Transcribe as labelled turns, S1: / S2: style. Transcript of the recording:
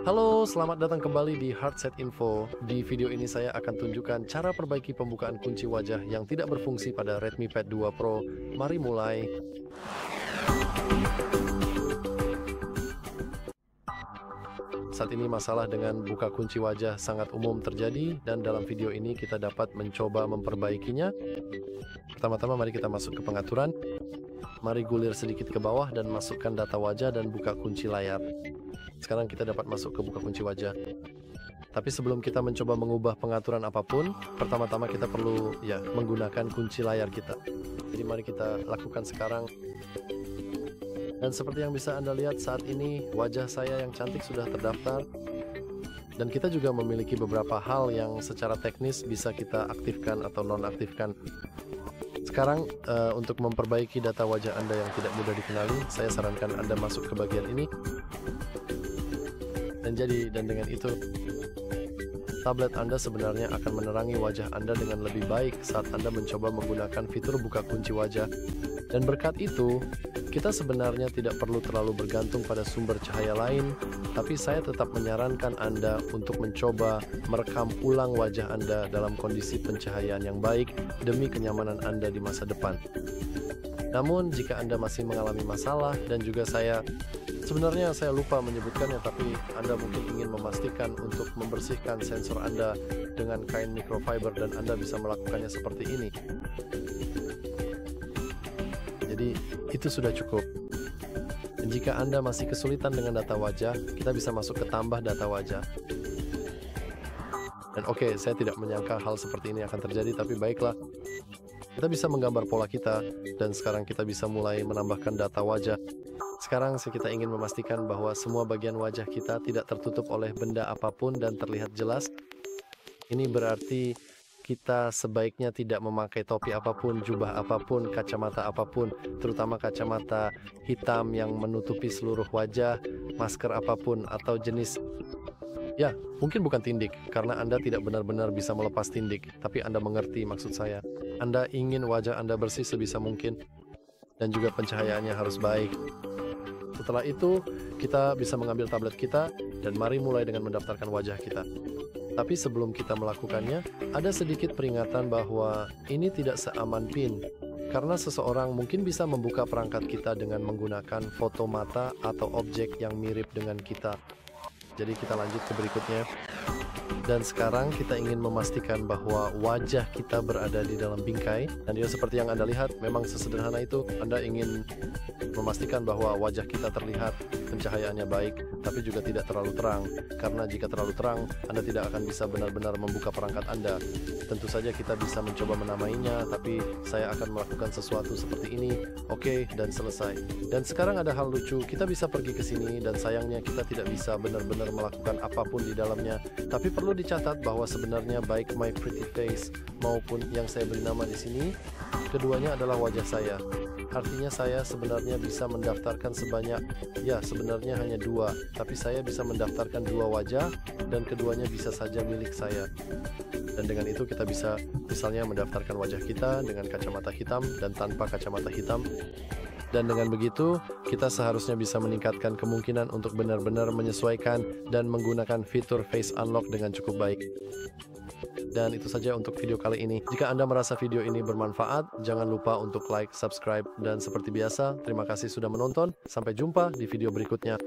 S1: Halo, selamat datang kembali di Hardset Info. Di video ini saya akan tunjukkan cara perbaiki pembukaan kunci wajah yang tidak berfungsi pada Redmi Pad 2 Pro. Mari mulai. Saat ini masalah dengan buka kunci wajah sangat umum terjadi dan dalam video ini kita dapat mencoba memperbaikinya. Pertama-tama mari kita masuk ke pengaturan. Mari gulir sedikit ke bawah dan masukkan data wajah dan buka kunci layar. Sekarang kita dapat masuk ke buka kunci wajah. Tapi sebelum kita mencoba mengubah pengaturan apapun, pertama-tama kita perlu menggunakan kunci layar kita. Jadi mari kita lakukan sekarang. Dan seperti yang bisa Anda lihat saat ini, wajah saya yang cantik sudah terdaftar. Dan kita juga memiliki beberapa hal yang secara teknis bisa kita aktifkan atau nonaktifkan. Sekarang untuk memperbaiki data wajah Anda yang tidak mudah dikenali, saya sarankan Anda masuk ke bagian ini. Dan dengan itu, tablet Anda sebenarnya akan menerangi wajah Anda dengan lebih baik saat Anda mencoba menggunakan fitur buka kunci wajah. Dan berkat itu, kita sebenarnya tidak perlu terlalu bergantung pada sumber cahaya lain, tapi saya tetap menyarankan Anda untuk mencoba merekam ulang wajah Anda dalam kondisi pencahayaan yang baik demi kenyamanan Anda di masa depan. Namun, jika Anda masih mengalami masalah dan juga sebenarnya saya lupa menyebutkannya, tapi Anda mungkin ingin memastikan untuk membersihkan sensor Anda dengan kain microfiber dan Anda bisa melakukannya seperti ini. Jadi itu sudah cukup. Dan jika Anda masih kesulitan dengan data wajah, kita bisa masuk ke tambah data wajah. Dan oke, saya tidak menyangka hal seperti ini akan terjadi, tapi baiklah. Kita bisa menggambar pola kita, dan sekarang kita bisa mulai menambahkan data wajah. Sekarang kita ingin memastikan bahwa semua bagian wajah kita tidak tertutup oleh benda apapun dan terlihat jelas. Ini berarti kita sebaiknya tidak memakai topi apapun, jubah apapun, kacamata apapun, terutama kacamata hitam yang menutupi seluruh wajah, masker apapun, atau jenis. Mungkin bukan tindik, karena Anda tidak benar-benar bisa melepas tindik, tapi Anda mengerti maksud saya. Anda ingin wajah Anda bersih sebisa mungkin, dan juga pencahayaannya harus baik. Setelah itu, kita bisa mengambil tablet kita, dan mari mulai dengan mendaftarkan wajah kita. Tapi sebelum kita melakukannya, ada sedikit peringatan bahwa ini tidak seaman PIN, karena seseorang mungkin bisa membuka perangkat kita dengan menggunakan foto mata atau objek yang mirip dengan kita. Jadi kita lanjut ke berikutnya. Dan sekarang kita ingin memastikan bahwa wajah kita berada di dalam bingkai. Dan seperti yang Anda lihat, memang sesederhana itu. Anda ingin memastikan bahwa wajah kita terlihat, pencahayaannya baik, tapi juga tidak terlalu terang. Karena jika terlalu terang, Anda tidak akan bisa benar-benar membuka perangkat Anda. Tentu saja kita bisa mencoba menamainya, tapi saya akan melakukan sesuatu seperti ini. Oke, dan selesai. Dan sekarang ada hal lucu, kita bisa pergi ke sini, dan sayangnya kita tidak bisa benar-benar melakukan apapun di dalamnya. Tapi perlu dicatat bahwa sebenarnya baik My Pretty Face maupun yang saya beri nama di sini, keduanya adalah wajah saya. Artinya saya sebenarnya bisa mendaftarkan sebenarnya hanya 2, tapi saya bisa mendaftarkan 2 wajah dan keduanya bisa saja milik saya. Dan dengan itu kita bisa misalnya mendaftarkan wajah kita dengan kacamata hitam dan tanpa kacamata hitam. Dan dengan begitu, kita seharusnya bisa meningkatkan kemungkinan untuk benar-benar menyesuaikan dan menggunakan fitur Face Unlock dengan cukup baik. Dan itu saja untuk video kali ini. Jika Anda merasa video ini bermanfaat, jangan lupa untuk like, subscribe, dan seperti biasa, terima kasih sudah menonton. Sampai jumpa di video berikutnya.